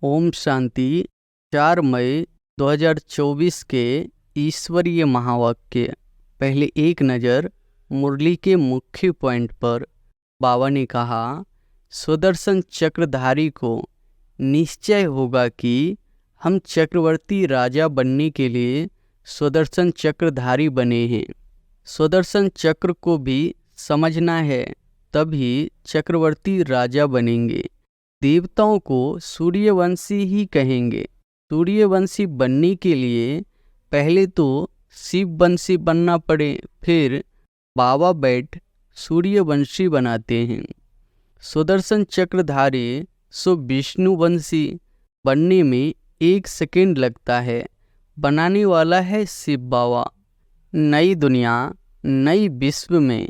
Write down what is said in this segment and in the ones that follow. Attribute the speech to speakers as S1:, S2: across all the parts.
S1: ओम शांति। 4 मई 2024 के ईश्वरीय महावाक्य। पहले एक नज़र मुरली के मुख्य पॉइंट पर। बाबा ने कहा, सुदर्शन चक्रधारी को निश्चय होगा कि हम चक्रवर्ती राजा बनने के लिए सुदर्शन चक्रधारी बने हैं। सुदर्शन चक्र को भी समझना है, तभी चक्रवर्ती राजा बनेंगे। देवताओं को सूर्यवंशी ही कहेंगे। सूर्यवंशी बनने के लिए पहले तो शिववंशी बनना पड़े, फिर बाबा बैठ सूर्यवंशी बनाते हैं। सुदर्शन चक्रधारी सो विष्णुवंशी बनने में 1 सेकेंड लगता है। बनाने वाला है शिव बाबा। नई दुनिया, नई विश्व में,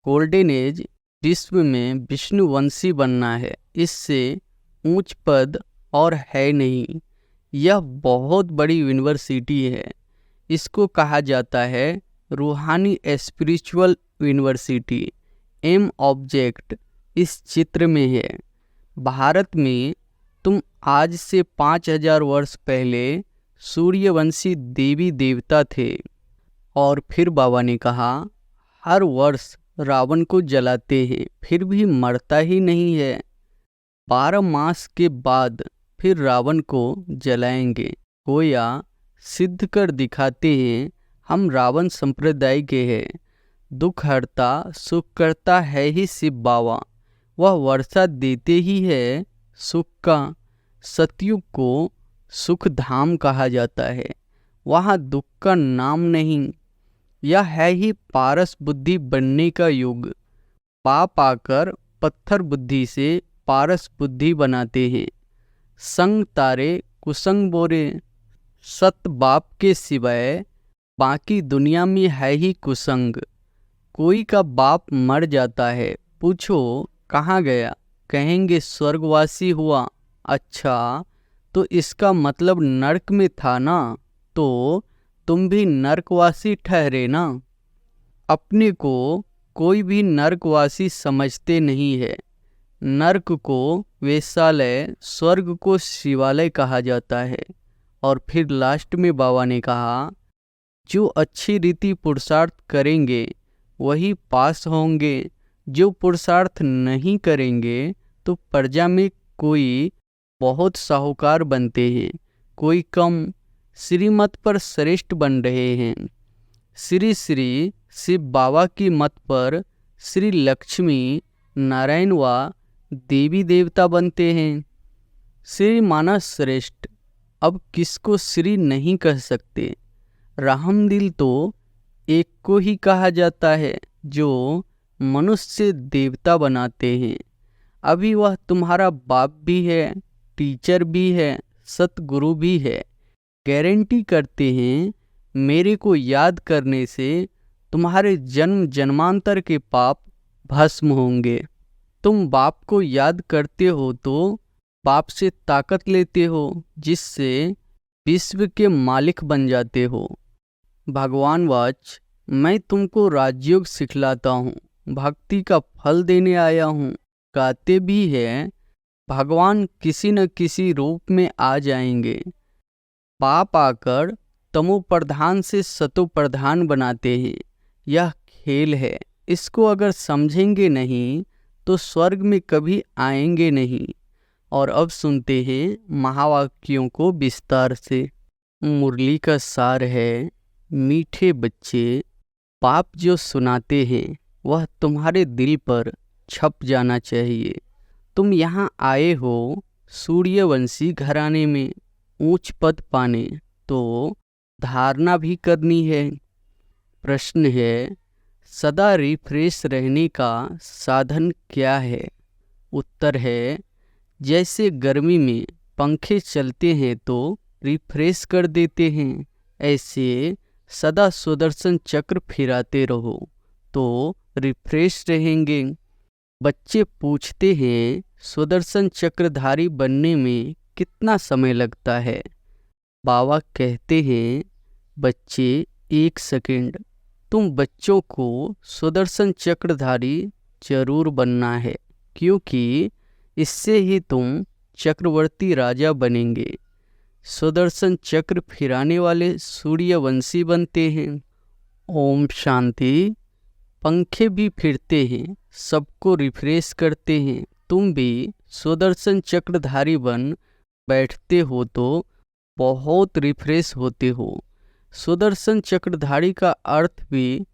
S1: गोल्डन एज विश्व में विष्णुवंशी बनना है। इससे ऊंच पद और है नहीं। यह बहुत बड़ी यूनिवर्सिटी है। इसको कहा जाता है रूहानी स्पिरिचुअल यूनिवर्सिटी। एम ऑब्जेक्ट इस चित्र में है। भारत में तुम आज से 5000 वर्ष पहले सूर्यवंशी देवी देवता थे। और फिर बाबा ने कहा, हर वर्ष रावण को जलाते हैं, फिर भी मरता ही नहीं है। 12 मास के बाद फिर रावण को जलाएंगे। गोया सिद्ध कर दिखाते हैं, हम रावण संप्रदाय के हैं। दुख हरता सुख करता है ही शिव बाबा। वह वर्षा देते ही है सुख का। सतयुग को सुख धाम कहा जाता है। वहाँ दुख का नाम नहीं। यह है ही पारस बुद्धि बनने का युग। पाप आकर पत्थर बुद्धि से पारस बुद्धि बनाते हैं। संग तारे कुसंग बोरे। सत बाप के सिवाय बाकी दुनिया में है ही कुसंग। कोई का बाप मर जाता है, पूछो कहाँ गया, कहेंगे स्वर्गवासी हुआ। अच्छा, तो इसका मतलब नरक में था ना, तो तुम भी नरकवासी ठहरे ना। अपने को कोई भी नरकवासी समझते नहीं है। नरक को वेश्यालय, स्वर्ग को शिवालय कहा जाता है। और फिर लास्ट में बाबा ने कहा, जो अच्छी रीति पुरुषार्थ करेंगे वही पास होंगे। जो पुरुषार्थ नहीं करेंगे तो प्रजा में कोई बहुत साहूकार बनते हैं, कोई कम श्रीमत पर श्रेष्ठ बन रहे हैं। श्री श्री शिव बाबा की मत पर श्री लक्ष्मी नारायण व देवी देवता बनते हैं। श्री माना श्रेष्ठ, अब किसको श्री नहीं कह सकते। रहमदिल तो एक को ही कहा जाता है जो मनुष्य से देवता बनाते हैं। अभी वह तुम्हारा बाप भी है, टीचर भी है, सतगुरु भी है। गारंटी करते हैं मेरे को याद करने से तुम्हारे जन्म जन्मांतर के पाप भस्म होंगे। तुम बाप को याद करते हो तो बाप से ताकत लेते हो, जिससे विश्व के मालिक बन जाते हो। भगवान वाच, मैं तुमको राजयोग सिखलाता हूँ, भक्ति का फल देने आया हूँ। गाते भी है, भगवान किसी न किसी रूप में आ जाएंगे। पाप आकर तमो प्रधान से सतो प्रधान बनाते हैं। यह खेल है। इसको अगर समझेंगे नहीं तो स्वर्ग में कभी आएंगे नहीं। और अब सुनते हैं महावाक्यों को विस्तार से। मुरली का सार है, मीठे बच्चे, पाप जो सुनाते हैं वह तुम्हारे दिल पर छप जाना चाहिए। तुम यहाँ आए हो सूर्यवंशी घराने में ऊंच पद पाने, तो धारणा भी करनी है। प्रश्न है, सदा रिफ्रेश रहने का साधन क्या है? उत्तर है, जैसे गर्मी में पंखे चलते हैं तो रिफ्रेश कर देते हैं, ऐसे सदा सुदर्शन चक्र फिराते रहो तो रिफ्रेश रहेंगे। बच्चे पूछते हैं, सुदर्शन चक्रधारी बनने में कितना समय लगता है? बाबा कहते हैं, बच्चे 1 सेकेंड। तुम बच्चों को सुदर्शन चक्रधारी जरूर बनना है, क्योंकि इससे ही तुम चक्रवर्ती राजा बनेंगे। सुदर्शन चक्र फिराने वाले सूर्यवंशी बनते हैं। ओम शांति। पंखे भी फिरते हैं, सबको रिफ्रेश करते हैं। तुम भी सुदर्शन चक्रधारी बन बैठते हो तो बहुत रिफ्रेश होते हो। सुदर्शन चक्रधारी का अर्थ भी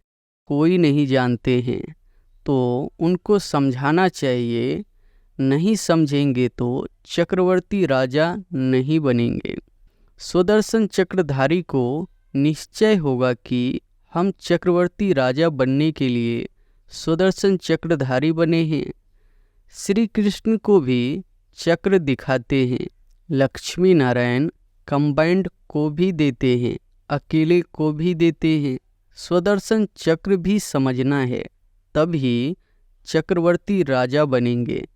S1: कोई नहीं जानते हैं, तो उनको समझाना चाहिए। नहीं समझेंगे तो चक्रवर्ती राजा नहीं बनेंगे। सुदर्शन चक्रधारी को निश्चय होगा कि हम चक्रवर्ती राजा बनने के लिए सुदर्शन चक्रधारी बने हैं। श्री कृष्ण को भी चक्र दिखाते हैं। लक्ष्मी नारायण कंबाइंड को भी देते हैं, अकेले को भी देते हैं। सुदर्शन चक्र भी समझना है, तभी चक्रवर्ती राजा बनेंगे।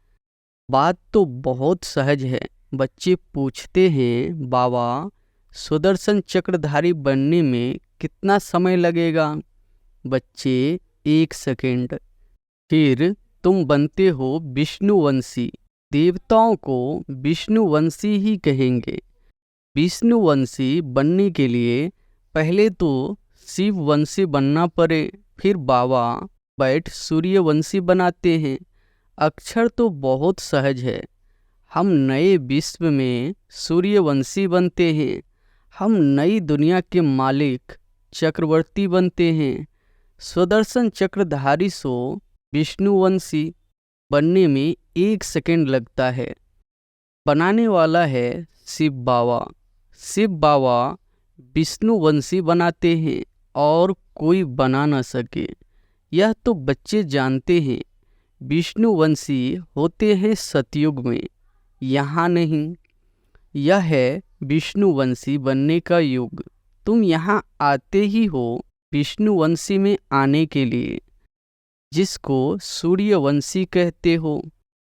S1: बात तो बहुत सहज है। बच्चे पूछते हैं, बाबा सुदर्शन चक्रधारी बनने में कितना समय लगेगा? बच्चे 1 सेकंड। फिर तुम बनते हो विष्णुवंशी। देवताओं को विष्णुवंशी ही कहेंगे। विष्णुवंशी बनने के लिए पहले तो शिववंशी बनना पड़े, फिर बाबा बैठ सूर्यवंशी बनाते हैं। अक्षर तो बहुत सहज है। हम नए विश्व में सूर्यवंशी बनते हैं। हम नई दुनिया के मालिक चक्रवर्ती बनते हैं। सुदर्शन चक्रधारी सो विष्णुवंशी बनने में 1 सेकंड लगता है। बनाने वाला है शिव बाबा। शिव बाबा विष्णुवंशी बनाते हैं और कोई बना न सके। यह तो बच्चे जानते हैं। विष्णुवंशी होते हैं सतयुग में, यहाँ नहीं। यह है विष्णुवंशी बनने का युग। तुम यहाँ आते ही हो विष्णुवंशी में आने के लिए, जिसको सूर्यवंशी कहते हो।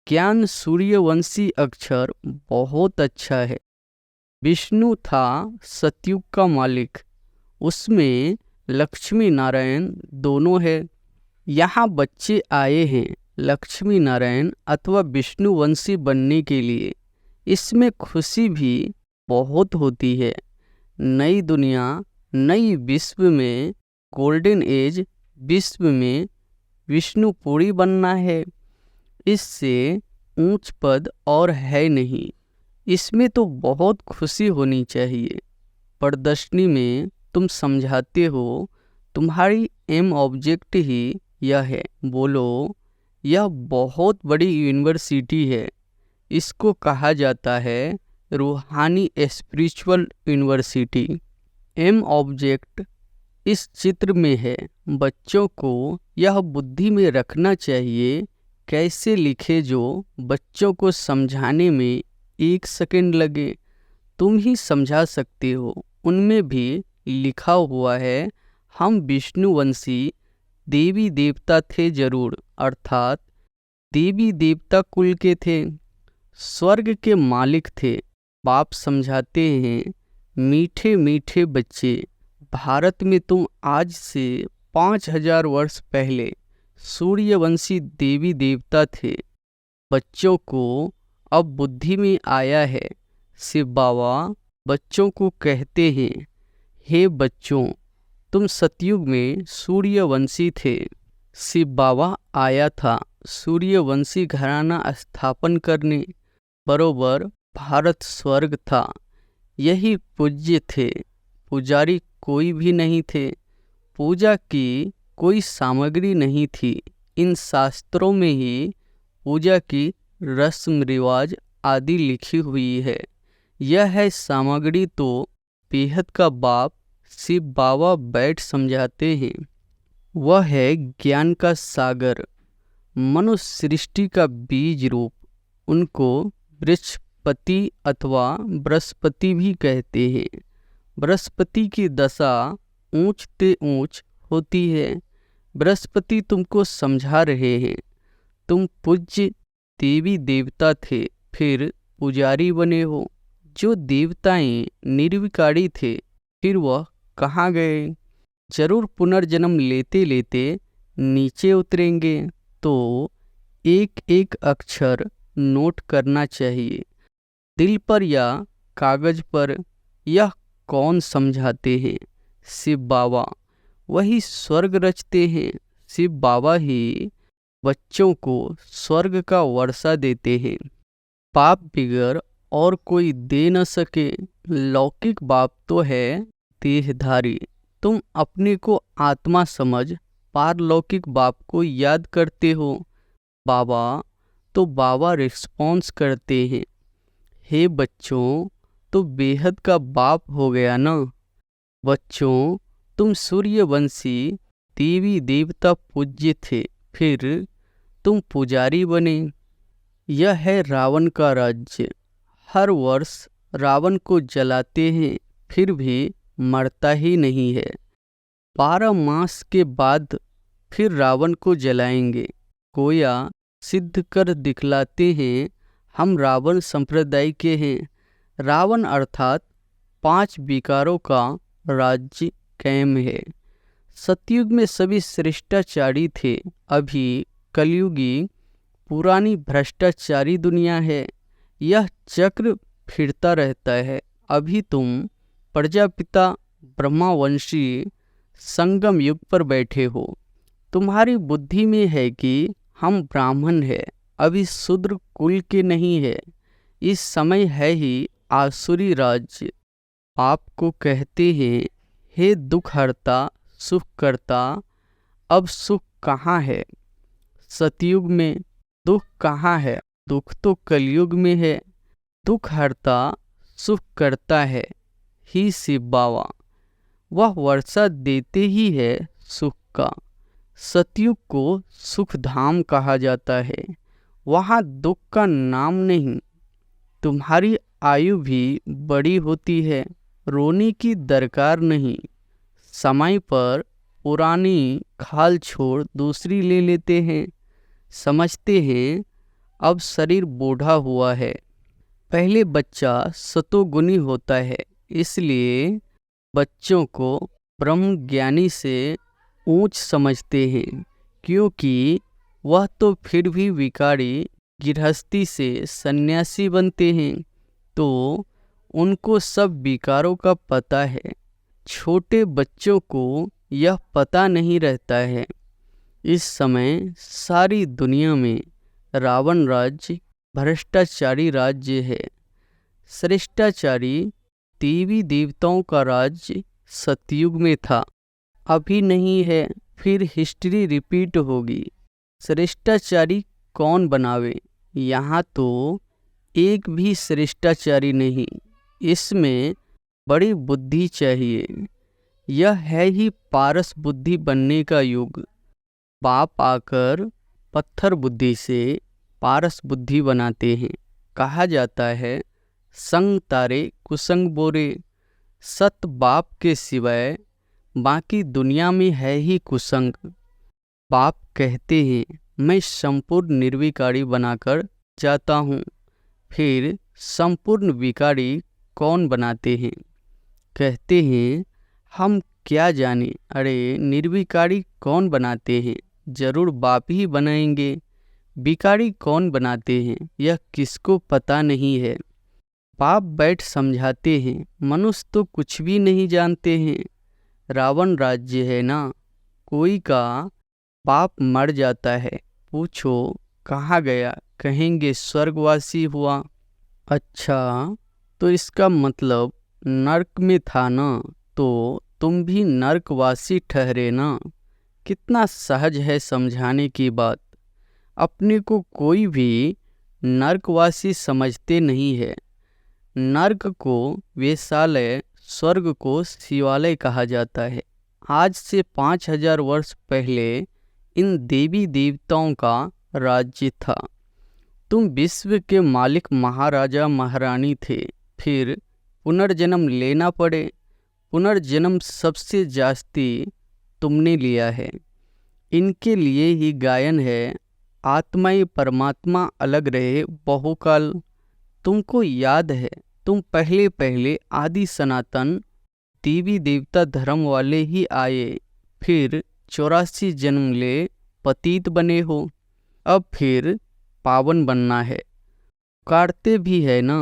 S1: ज्ञान सूर्यवंशी अक्षर बहुत अच्छा है। विष्णु था सतयुग का मालिक, उसमें लक्ष्मी नारायण दोनों है। यहाँ बच्चे आए हैं लक्ष्मी नारायण अथवा विष्णुवंशी बनने के लिए। इसमें खुशी भी बहुत होती है। नई दुनिया, नई विश्व में, गोल्डन एज विश्व में विष्णुपुरी बनना है। इससे ऊंच पद और है नहीं। इसमें तो बहुत खुशी होनी चाहिए। प्रदर्शनी में तुम समझाते हो, तुम्हारी एम ऑब्जेक्ट ही यह है। बोलो, यह बहुत बड़ी यूनिवर्सिटी है। इसको कहा जाता है रूहानी स्पिरिचुअल यूनिवर्सिटी। एम ऑब्जेक्ट इस चित्र में है। बच्चों को यह बुद्धि में रखना चाहिए, कैसे लिखे जो बच्चों को समझाने में 1 सेकंड लगे। तुम ही समझा सकते हो। उनमें भी लिखा हुआ है, हम विष्णुवंशी देवी देवता थे जरूर, अर्थात देवी देवता कुल के थे, स्वर्ग के मालिक थे। बाप समझाते हैं, मीठे मीठे बच्चे, भारत में तुम आज से 5000 वर्ष पहले सूर्यवंशी देवी देवता थे। बच्चों को अब बुद्धि में आया है। शिव बाबा बच्चों को कहते हैं, हे बच्चों, तुम सतयुग में सूर्यवंशी थे। शिव बाबा आया था सूर्यवंशी घराना स्थापन करने। बरोबर भारत स्वर्ग था। यही पूज्य थे। पुजारी कोई भी नहीं थे। पूजा की कोई सामग्री नहीं थी। इन शास्त्रों में ही पूजा की रस्म रिवाज आदि लिखी हुई है। यह है सामग्री तो बेहद का बाप शिव बाबा बैठ समझाते हैं। वह है ज्ञान का सागर, मनुष्य सृष्टि का बीज रूप। उनको बृहस्पति अथवा बृहस्पति भी कहते हैं। बृहस्पति की दशा ऊंच ते ऊंच होती है। बृहस्पति तुमको समझा रहे हैं। तुम पूज्य देवी देवता थे, फिर पुजारी बने हो। जो देवताएं निर्विकारी थे, फिर वह कहाँ गए? जरूर पुनर्जन्म लेते लेते नीचे उतरेंगे। तो एक एक अक्षर नोट करना चाहिए। दिल पर या कागज पर यह कौन समझाते हैं? शिव बाबा। वही स्वर्ग रचते हैं। शिव बाबा ही बच्चों को स्वर्ग का वर्षा देते हैं। पाप बिगर और कोई दे न सके। लौकिक बाप तो है देहधारी। तुम अपने को आत्मा समझ पारलौकिक बाप को याद करते हो। बाबा तो बाबा रिस्पॉन्स करते हैं, हे बच्चों तो बेहद का बाप हो गया ना। बच्चों तुम सूर्यवंशी देवी देवता पूज्य थे, फिर तुम पुजारी बने। यह है रावण का राज्य। हर वर्ष रावण को जलाते हैं, फिर भी मरता ही नहीं है। 12 मास के बाद फिर रावण को जलाएंगे। गोया सिद्ध कर दिखलाते हैं हम रावण संप्रदाय के हैं। रावण अर्थात 5 विकारों का राज्य कायम है। सतयुग में सभी श्रेष्ठाचारी थे, अभी कलयुगी पुरानी भ्रष्टाचारी दुनिया है। यह चक्र फिरता रहता है। अभी तुम प्रजापिता ब्रह्मावंशी संगम युग पर बैठे हो। तुम्हारी बुद्धि में है कि हम ब्राह्मण हैं, अभी शूद्र कुल के नहीं है। इस समय है ही आसुरी राज्य। आपको कहते हैं, हे दुख हरता सुख करता, अब सुख कहाँ है? सतयुग में। दुख कहाँ है? दुख तो कलयुग में है। दुख हरता सुख करता है ही शिव बाबा। वह वर्षा देते ही है सुख का। सतयुग को सुख धाम कहा जाता है, वहाँ दुख का नाम नहीं। तुम्हारी आयु भी बड़ी होती है, रोने की दरकार नहीं। समय पर पुरानी खाल छोड़ दूसरी ले लेते हैं। समझते हैं अब शरीर बूढ़ा हुआ है। पहले बच्चा सतोगुनी होता है, इसलिए बच्चों को ब्रह्म ज्ञानी से ऊंच समझते हैं, क्योंकि वह तो फिर भी विकारी गृहस्थी से सन्यासी बनते हैं, तो उनको सब विकारों का पता है। छोटे बच्चों को यह पता नहीं रहता है। इस समय सारी दुनिया में रावण राज्य भ्रष्टाचारी राज्य है। श्रेष्ठाचारी देवी देवताओं का राज्य सतयुग में था, अभी नहीं है, फिर हिस्ट्री रिपीट होगी। श्रेष्ठाचारी कौन बनावे? यहाँ तो एक भी श्रेष्ठाचारी नहीं, इसमें बड़ी बुद्धि चाहिए। यह है ही पारस बुद्धि बनने का युग। बाप आकर पत्थर बुद्धि से पारस बुद्धि बनाते हैं। कहा जाता है, संग तारे कुसंग बोरे। सत बाप के सिवाय बाकी दुनिया में है ही कुसंग। बाप कहते हैं, मैं संपूर्ण निर्विकारी बनाकर जाता हूँ। फिर संपूर्ण विकारी कौन बनाते हैं? कहते हैं, हम क्या जाने, अरे निर्विकारी कौन बनाते हैं? जरूर बाप ही बनाएंगे। विकारी कौन बनाते हैं, यह किसको पता नहीं है। बाप बैठ समझाते हैं, मनुष्य तो कुछ भी नहीं जानते हैं। रावण राज्य है ना, कोई का बाप मर जाता है, पूछो कहाँ गया, कहेंगे स्वर्गवासी हुआ। अच्छा, तो इसका मतलब नर्क में था ना, तो तुम भी नर्कवासी ठहरे ना। कितना सहज है समझाने की बात। अपने को कोई भी नर्कवासी समझते नहीं है। नर्क को वेश्यालय, स्वर्ग को शिवालय कहा जाता है। आज से 5000 वर्ष पहले इन देवी देवताओं का राज्य था। तुम विश्व के मालिक महाराजा महारानी थे, फिर पुनर्जन्म लेना पड़े। पुनर्जन्म सबसे जास्ती तुमने लिया है। इनके लिए ही गायन है, आत्माएं परमात्मा अलग रहे बहुकाल। तुमको याद है, तुम पहले पहले आदि सनातन देवी देवता धर्म वाले ही आए, फिर 84 जन्म ले पतित बने हो। अब फिर पावन बनना है। काटते भी है ना,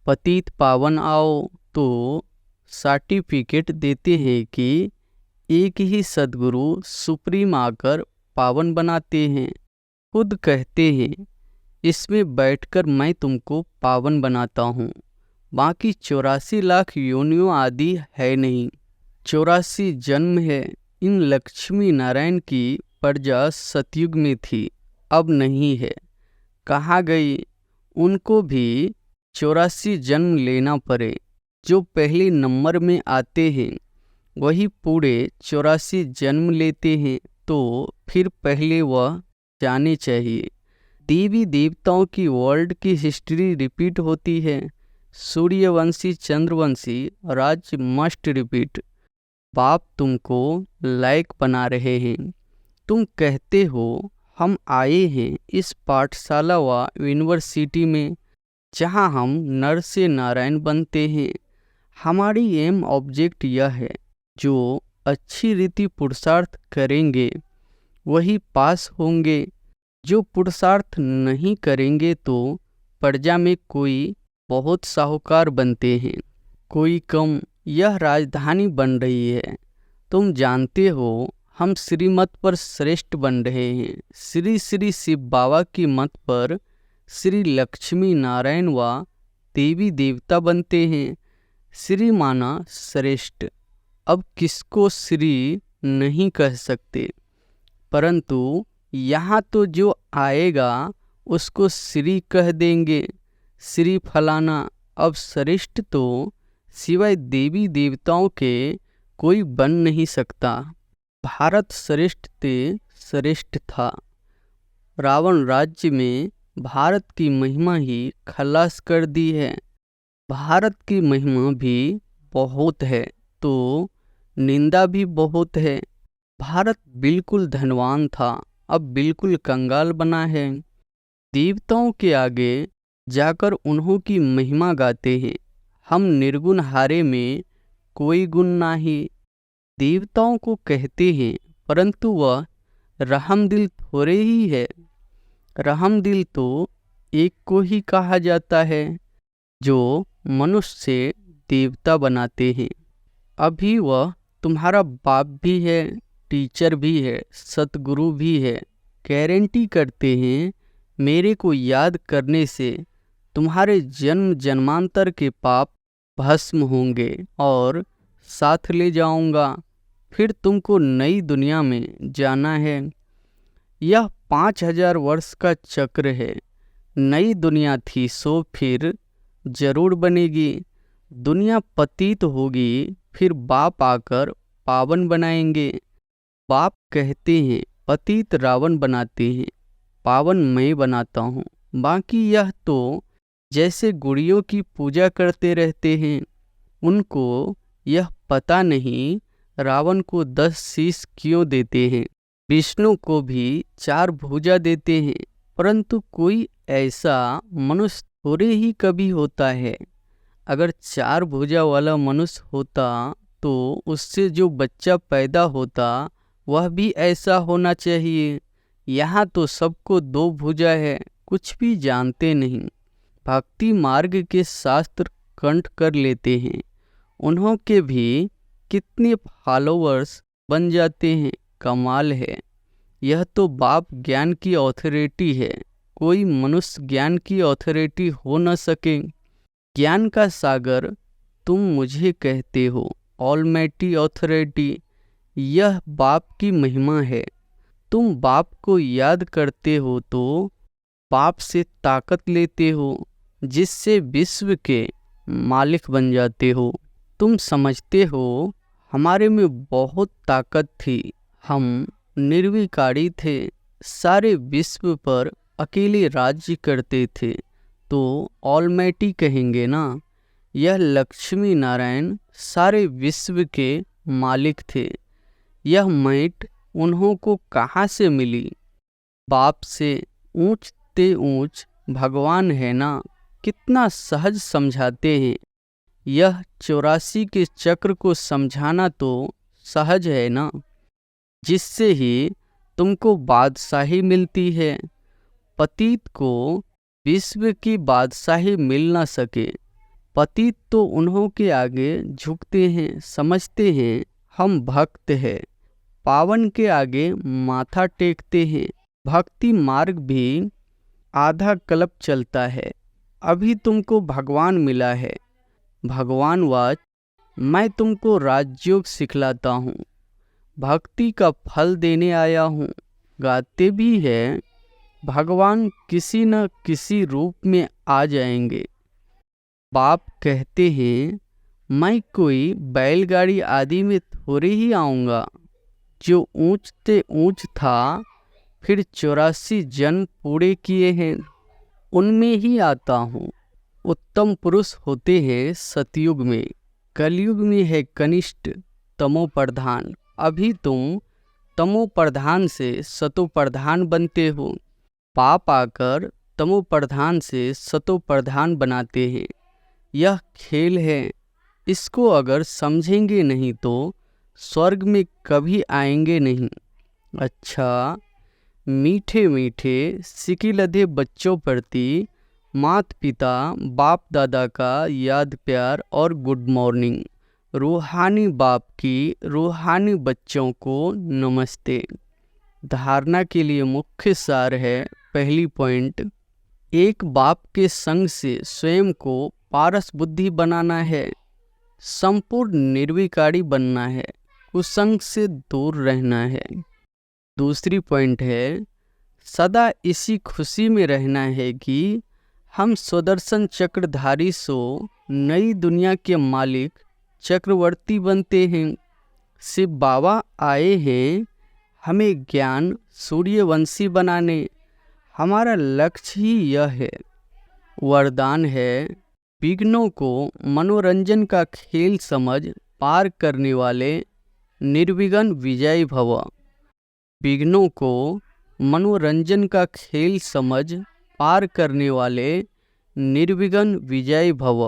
S1: पतित पावन आओ तो सर्टिफिकेट देते हैं कि एक ही सद्गुरु सुप्रीम आकर पावन बनाते हैं। खुद कहते हैं इसमें बैठकर मैं तुमको पावन बनाता हूँ, बाकी 84 लाख योनियों आदि है नहीं। 84 जन्म है। इन लक्ष्मी नारायण की प्रजा सतयुग में थी, अब नहीं है। कहाँ गई? उनको भी 84 जन्म लेना पड़े। जो पहले नंबर में आते हैं वही पूरे 84 जन्म लेते हैं, तो फिर पहले वह जाने चाहिए। देवी देवताओं की वर्ल्ड की हिस्ट्री रिपीट होती है। सूर्यवंशी चंद्रवंशी राज्य मस्ट रिपीट। बाप तुमको लायक बना रहे हैं। तुम कहते हो हम आए हैं इस पाठशाला व यूनिवर्सिटी में जहां हम नर से नारायण बनते हैं। हमारी एम ऑब्जेक्ट यह है, जो अच्छी रीति पुरुषार्थ करेंगे वही पास होंगे। जो पुरुषार्थ नहीं करेंगे तो प्रजा में कोई बहुत साहूकार बनते हैं, कोई कम। यह राजधानी बन रही है। तुम जानते हो हम श्रीमत पर श्रेष्ठ बन रहे हैं। श्री श्री शिव बाबा की मत पर श्री लक्ष्मी नारायण व देवी देवता बनते हैं। श्री माना श्रेष्ठ। अब किसको श्री नहीं कह सकते, परंतु यहाँ तो जो आएगा उसको श्री कह देंगे। श्री फलाना। अब श्रेष्ठ तो सिवाय देवी देवताओं के कोई बन नहीं सकता। भारत श्रेष्ठ ते श्रेष्ठ था। रावण राज्य में भारत की महिमा ही खलास कर दी है। भारत की महिमा भी बहुत है तो निंदा भी बहुत है। भारत बिल्कुल धनवान था, अब बिल्कुल कंगाल बना है। देवताओं के आगे जाकर उन्हों की महिमा गाते हैं। हम निर्गुण हारे में कोई गुण नाही। देवताओं को कहते हैं, परंतु वह रहमदिल थोड़े ही है। रहमदिल तो एक को ही कहा जाता है जो मनुष्य से देवता बनाते हैं। अभी वह तुम्हारा बाप भी है, टीचर भी है, सतगुरु भी है। गारंटी करते हैं मेरे को याद करने से तुम्हारे जन्म जन्मांतर के पाप भस्म होंगे और साथ ले जाऊंगा। फिर तुमको नई दुनिया में जाना है। यह 5000 वर्ष का चक्र है। नई दुनिया थी सो फिर जरूर बनेगी। दुनिया पतित होगी, फिर बाप आकर पावन बनाएंगे। बाप कहते हैं पतित रावण बनाते हैं, पावन मैं बनाता हूँ। बाकी यह तो जैसे गुड़ियों की पूजा करते रहते हैं। उनको यह पता नहीं रावण को 10 शीश क्यों देते हैं। विष्णु को भी 4 भुजा देते हैं, परंतु कोई ऐसा मनुष्य थोड़े ही कभी होता है। अगर 4 भुजा वाला मनुष्य होता तो उससे जो बच्चा पैदा होता वह भी ऐसा होना चाहिए। यहाँ तो सबको 2 भुजा है, कुछ भी जानते नहीं। भक्ति मार्ग के शास्त्र कंठ कर लेते हैं। उन्हों के भी कितने फॉलोअर्स बन जाते हैं, कमाल है। यह तो बाप ज्ञान की अथॉरिटी है, कोई मनुष्य ज्ञान की अथॉरिटी हो न सके। ज्ञान का सागर तुम मुझे कहते हो, ऑलमाइटी अथॉरिटी। यह बाप की महिमा है। तुम बाप को याद करते हो तो बाप से ताकत लेते हो, जिससे विश्व के मालिक बन जाते हो। तुम समझते हो हमारे में बहुत ताकत थी, हम निर्विकारी थे, सारे विश्व पर अकेले राज्य करते थे, तो ऑलमाइटी कहेंगे ना। यह लक्ष्मी नारायण सारे विश्व के मालिक थे। यह मैट उन्हों को कहाँ से मिली? बाप से। ऊंच ते ऊंच भगवान है ना। कितना सहज समझाते हैं। यह 84 के चक्र को समझाना तो सहज है ना, जिससे ही तुमको बादशाही मिलती है। पतित को विश्व की बादशाही मिल ना सके पतित तो उन्हों के आगे झुकते हैं, समझते हैं हम भक्त हैं, पावन के आगे माथा टेकते हैं। भक्ति मार्ग भी आधा कल्प चलता है, अभी तुमको भगवान मिला है। भगवान वाच, मैं तुमको राजयोग सिखलाता हूँ, भक्ति का फल देने आया हूँ। गाते भी है, भगवान किसी न किसी रूप में आ जाएंगे। बाप कहते हैं, मैं कोई बैलगाड़ी आदि में थोड़े ही आऊँगा, जो ऊंचते ऊंच था, फिर 84 जन्म पूरे किए हैं, उनमें ही आता हूँ। उत्तम पुरुष होते हैं सतयुग में, कलयुग में है कनिष्ठ तमो प्रधान। अभी तुम तमो प्रधान से सतो प्रधान बनते हो, पाप आकर तमो प्रधान से सतो प्रधान बनाते हैं। यह खेल है, इसको अगर समझेंगे नहीं तो स्वर्ग में कभी आएंगे नहीं। अच्छा, मीठे मीठे सिकिलधे बच्चों प्रति माता पिता बाप दादा का याद प्यार और गुड मॉर्निंग। रूहानी बाप की रूहानी बच्चों को नमस्ते। धारणा के लिए मुख्य सार है, पहली पॉइंट, एक बाप के संग से स्वयं को पारस बुद्धि बनाना है, संपूर्ण निर्विकारी बनना है, कुसंग से दूर रहना है। दूसरी पॉइंट है, सदा इसी खुशी में रहना है कि हम सुदर्शन चक्रधारी सो नई दुनिया के मालिक चक्रवर्ती बनते हैं। शिव बाबा आए हैं हमें ज्ञान सूर्यवंशी बनाने, हमारा लक्ष्य ही यह है। वरदान है, विघ्नों को मनोरंजन का खेल समझ पार करने वाले निर्विघ्न विजयी भव। विघ्नों को मनोरंजन का खेल समझ पार करने वाले निर्विघ्न विजयी भव।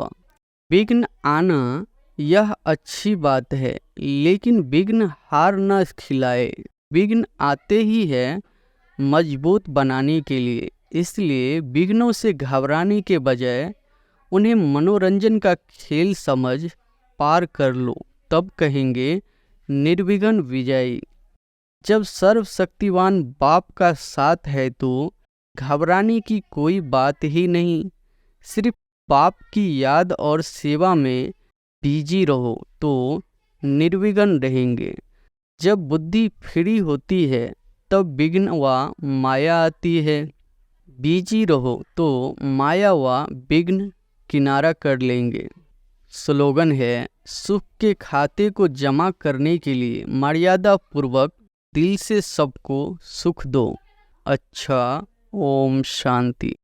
S1: विघ्न आना यह अच्छी बात है, लेकिन विघ्न हार न खिलाए। विघ्न आते ही है मजबूत बनाने के लिए, इसलिए विघ्नों से घबराने के बजाय उन्हें मनोरंजन का खेल समझ पार कर लो, तब कहेंगे निर्विघ्न विजयी। जब सर्वशक्तिवान बाप का साथ है तो घबराने की कोई बात ही नहीं। सिर्फ बाप की याद और सेवा में बिजी रहो तो निर्विघ्न रहेंगे। जब बुद्धि फ्री होती है तब विघ्न व माया आती है। बिजी रहो तो माया व विघ्न किनारा कर लेंगे। स्लोगन है, सुख के खाते को जमा करने के लिए मर्यादा पूर्वक दिल से सबको सुख दो। अच्छा, ओम शांति।